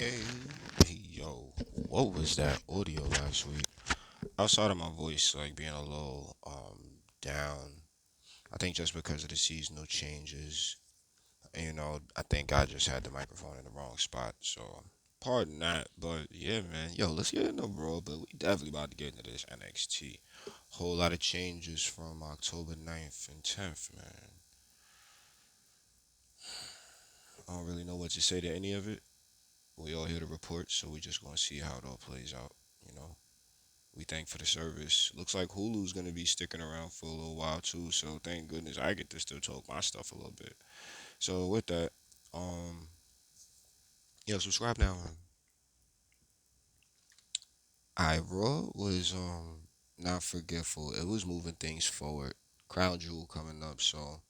Hey, hey, yo, what was that audio last week? Outside of my voice, like being a little down, I think just because of the seasonal changes, I think I just had the microphone in the wrong spot. So, pardon that, but yeah, man, yo, let's get into Raw, but we definitely about to get into this NXT. Whole lot of changes from October 9th and 10th, man. I don't really know what to say to any of it. We all hear the reports, so we just gonna see how it all plays out, you know. We thank for the service. Looks like Hulu's gonna be sticking around for a little while too, so thank goodness I get to still talk my stuff a little bit. So with that, um, yeah, subscribe now. I Raw was not forgetful. It was moving things forward. Crown Jewel coming up, so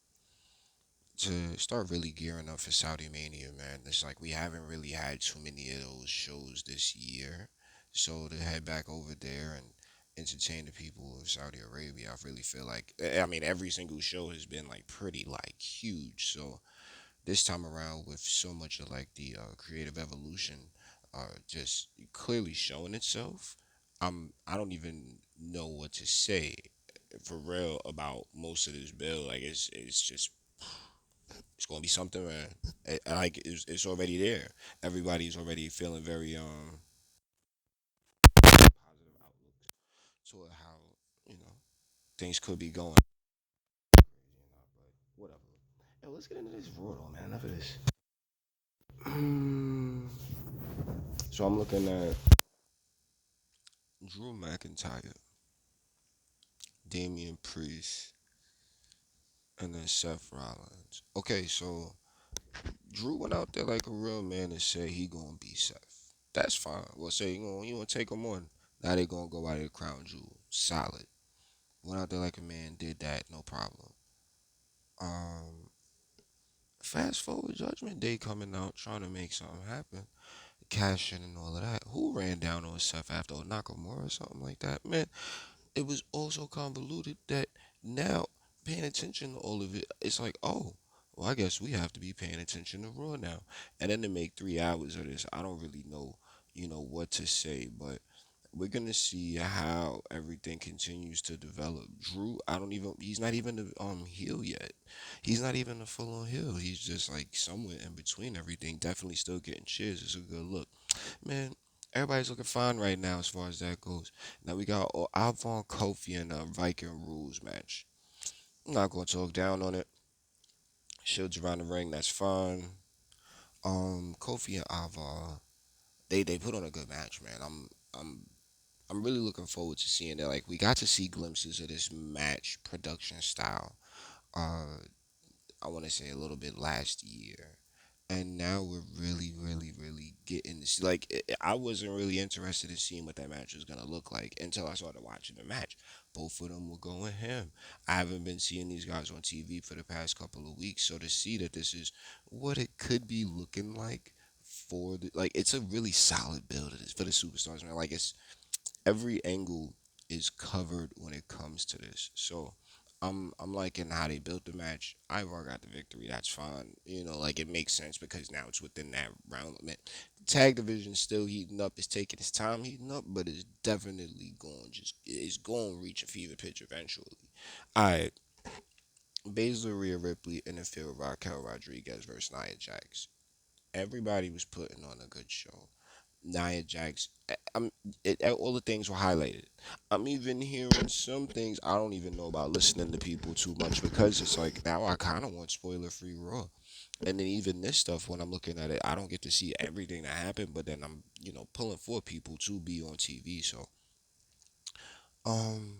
to start really gearing up for Saudi Mania, man. It's like we haven't really had too many of those shows this year. So to head back over there and entertain the people of Saudi Arabia, I really feel like I mean every single show has been like pretty like huge. So this time around with so much of like the creative evolution just clearly showing itself, I don't even know what to say for real about most of this bill. Like it's just it's gonna be something, man. Like it's already there. Everybody's already feeling very positive outlooks toward how you know things could be going. Crazy or not, but whatever. Yo, let's get into this Raw, though, man. Enough of this. So I'm looking at Drew McIntyre, Damian Priest, and then Seth Rollins. Okay, so Drew went out there like a real man and said he gonna be Seth. That's fine. Well, say you gonna take him on. Now they gonna go out of the crown jewel. Solid. Went out there like a man, did that, no problem. Um, Fast forward Judgment Day coming out, trying to make something happen, cash in and all of that. Who ran down on Seth after Nakamura or something like that? Man, it was also convoluted that now paying attention to all of it, it's like, oh, well, I guess we have to be paying attention to Raw now. And then to make 3 hours of this, I don't really know, what to say, but we're gonna see how everything continues to develop. Drew, I don't even he's not even the heel yet. He's not even a full on heel. He's just like somewhere in between everything. Definitely still getting cheers. It's a good look. Man, everybody's looking fine right now as far as that goes. Now we got Alvon Kofi and Viking Rules match. I'm not gonna talk down on it. Shields around the ring, that's fine. Kofi and Alvon, they put on a good match, man. I'm really looking forward to seeing it. Like we got to see glimpses of this match production style. Uh, I want to say a little bit last year, and now we're really, really, really getting this. Like I wasn't really interested in seeing what that match was gonna look like until I started watching the match. Both of them were going ham. I haven't been seeing these guys on TV for the past couple of weeks, so to see that this is what it could be looking like for the like, it's a really solid build of this for the superstars, man. Like it's every angle is covered when it comes to this. So I'm liking how they built the match. Ivar got the victory. That's fine. Like it makes sense because now it's within that round limit. The tag division still heating up. It's taking its time heating up, but it's definitely going it's going to reach a fever pitch eventually. All right, Baszler, Rhea Ripley, and the field Raquel Rodriguez versus Nia Jax. Everybody was putting on a good show. Nia Jax. All the things were highlighted. I'm even hearing some things I don't even know about listening to people too much because it's like now I kind of want spoiler free Raw. And then even this stuff, when I'm looking at it, I don't get to see everything that happened, but then I'm, pulling for people to be on TV. So, um,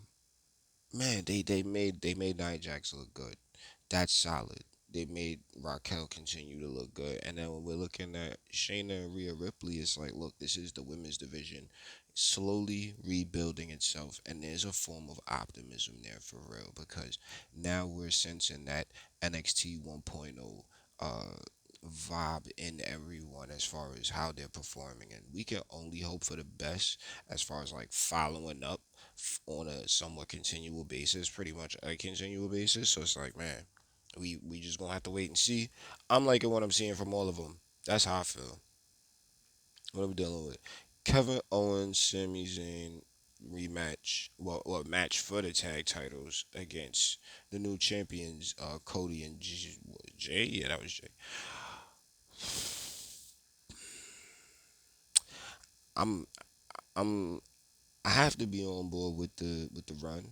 man, they made Nia Jax look good. That's solid. They made Raquel continue to look good. And then when we're looking at Shayna and Rhea Ripley, it's like, look, this is the women's division slowly rebuilding itself. And there's a form of optimism there for real because now we're sensing that NXT 1.0 vibe in everyone as far as how they're performing. And we can only hope for the best as far as like following up on a somewhat continual basis, pretty much a continual basis. So it's like, man, we just gonna have to wait and see. I'm liking what I'm seeing from all of them. That's how I feel. What are we dealing with? Kevin Owens, Sami Zayn rematch. Well, match for the tag titles against the new champions, Cody and Jay. Yeah, that was Jay. I'm I'm I have to be on board with the run.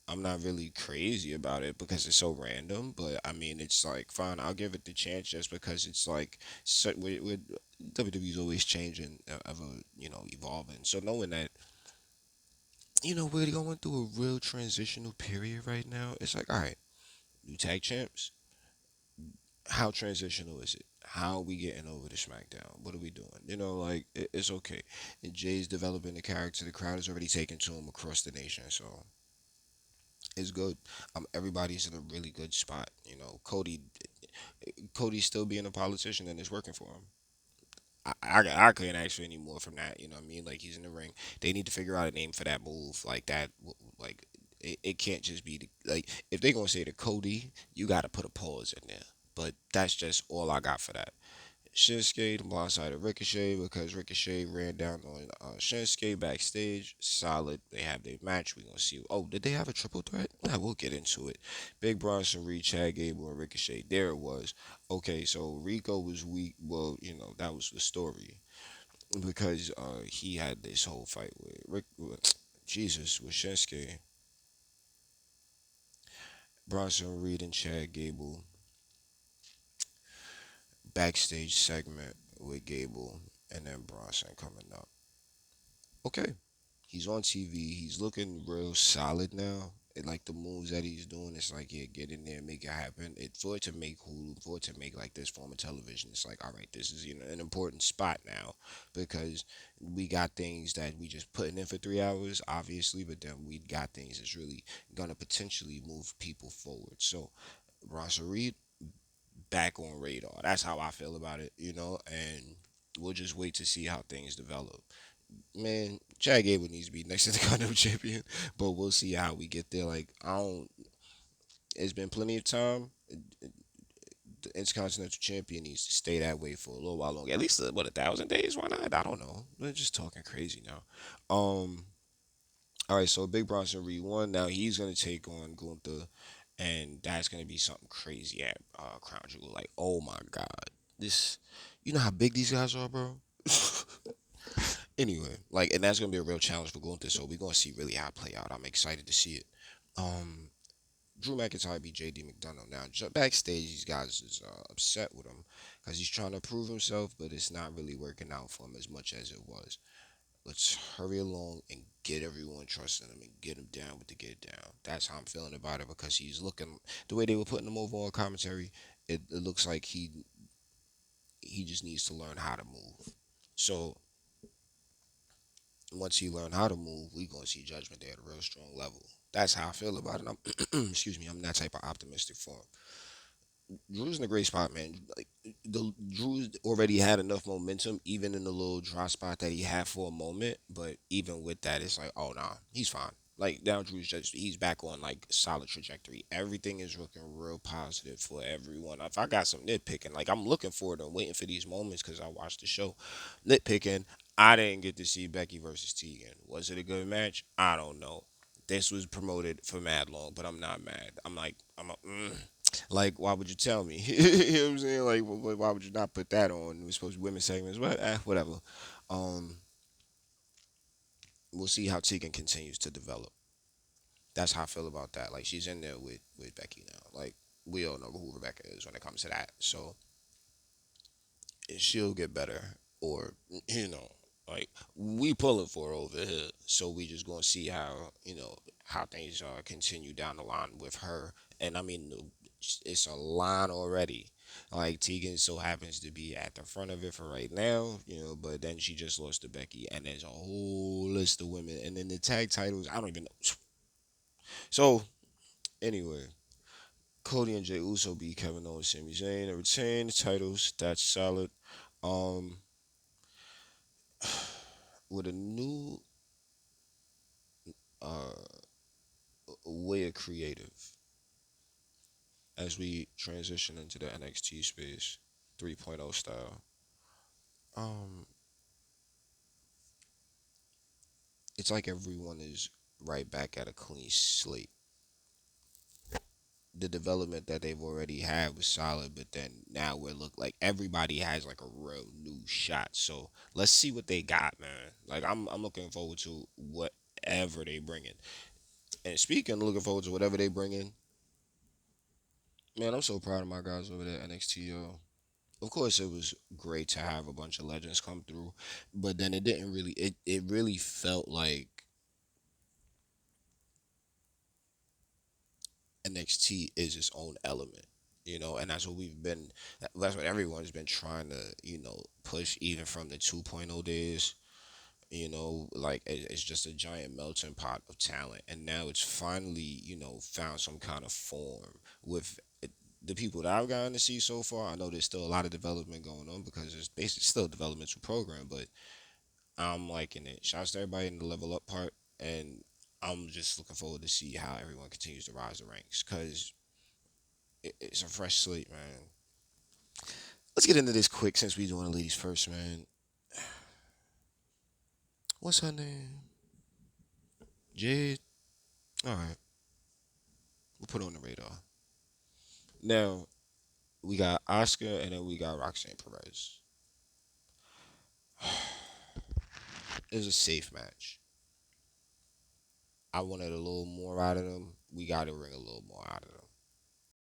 I'm not really crazy about it because it's so random, but I mean, it's like fine. I'll give it the chance just because it's like so, with WWE's always changing, ever evolving. So knowing that we're going through a real transitional period right now, it's like all right, new tag champs. How transitional is it? How are we getting over to SmackDown? What are we doing? Like it's okay. And Jay's developing the character. The crowd is already taken to him across the nation, so it's good. Everybody's in a really good spot. Cody's still being a politician and it's working for him. I couldn't ask for any more from that. You know what I mean? Like he's in the ring. They need to figure out a name for that move. Like that. Like it can't just be like if they're gonna say the Cody, you got to put a pause in there. But that's just all I got for that. Shinsuke blindsided Ricochet because Ricochet ran down on Shinsuke backstage. Solid. They have their match. We gonna see. Oh, did they have a triple threat? Yeah, we'll get into it. Big Bronson Reed, Chad Gable, and Ricochet. There it was. Okay, so Rico was weak. Well, that was the story because he had this whole fight with Jesus, with Shinsuke, Bronson Reed, and Chad Gable backstage segment with Gable, and then Bronson coming up. Okay, he's on TV. He's looking real solid now. And like the moves that he's doing, it's like yeah, get in there, make it happen. For it to make Hulu, for it to make like this form of television, it's like all right, this is an important spot now because we got things that we just putting in for 3 hours, obviously, but then we got things that's really gonna potentially move people forward. So Bronson Reed back on radar. That's how I feel about it, and we'll just wait to see how things develop. Man, Chad Gable needs to be next to the Continental Champion, but we'll see how we get there. Like I don't. It's been plenty of time. The Intercontinental Champion needs to stay that way for a little while longer. At least what 1,000 days? Why not? I don't know. We're just talking crazy now. All right. So Big Bronson Reed won. Now he's gonna take on Gunther, and that's gonna be something crazy at Crown Jewel. Like, oh my God, this. You know how big these guys are, bro. Anyway, like, and that's gonna be a real challenge for Gunther. So we're gonna see really how it play out. I'm excited to see it. Um, Drew McIntyre beat JD McDonough. Now backstage, these guys is upset with him because he's trying to prove himself, but it's not really working out for him as much as it was. Let's hurry along and get everyone trusting him and get him down with the get down. That's how I'm feeling about it because he's looking the way they were putting him over on commentary. It looks like he just needs to learn how to move. So once he learn how to move, we gonna see Judgment Day at a real strong level. That's how I feel about it. I'm excuse me, I'm that type of optimistic for him. Drew's in a great spot, man. Like the Drew's already had enough momentum, even in the little dry spot that he had for a moment. But even with that, it's like, oh nah, he's fine. Like now, Drew's just he's back on like solid trajectory. Everything is looking real positive for everyone. If I got some nitpicking, like I'm looking forward to waiting for these moments because I watched the show. Nitpicking, I didn't get to see Becky versus Tegan. Was it a good match? I don't know. This was promoted for mad long, but I'm not mad. I'm like, like, why would you tell me? You know what I'm saying? Like, why would you not put that on? It was supposed to be women's segments, but whatever. Um, we'll see how Tegan continues to develop. That's how I feel about that. Like, she's in there with Becky now. Like, we all know who Rebecca is when it comes to that. So she'll get better, or like we pulling for her over here. So we just gonna see how things continue down the line with her. And I mean, it's a line already. Like Tegan so happens to be at the front of it for right now, but then she just lost to Becky, and there's a whole list of women, and then the tag titles, I don't even know. So anyway, Cody and Jey Uso beat Kevin Owens, Sami Zayn, and retain the titles. That's solid. Um, with a new uh, way of creative as we transition into the NXT space 3.0 style. Um, it's like everyone is right back at a clean slate. The development that they've already had was solid, but then now we're look like everybody has like a real new shot. So let's see what they got, man. Like I'm looking forward to whatever they bring in. And speaking, of looking forward to whatever they bring in, man, I'm so proud of my guys over there at NXT. Of course, it was great to have a bunch of legends come through, but then it didn't really. It really felt like NXT is its own element, and that's what we've been. That's what everyone's been trying to, push even from the 2.0 days. Like it's just a giant melting pot of talent, and now it's finally, found some kind of form with the people that I've gotten to see so far. I know there's still a lot of development going on because it's basically still a developmental program, but I'm liking it. Shouts to everybody in the level up part, and I'm just looking forward to see how everyone continues to rise the ranks because it's a fresh slate, man. Let's get into this quick since we doing the ladies first, man. What's her name? Jade. All right, we'll put her on the radar. Now we got Oscar, and then we got Roxanne Perez. It was a safe match. I wanted a little more out of them. We got to bring a little more out of them.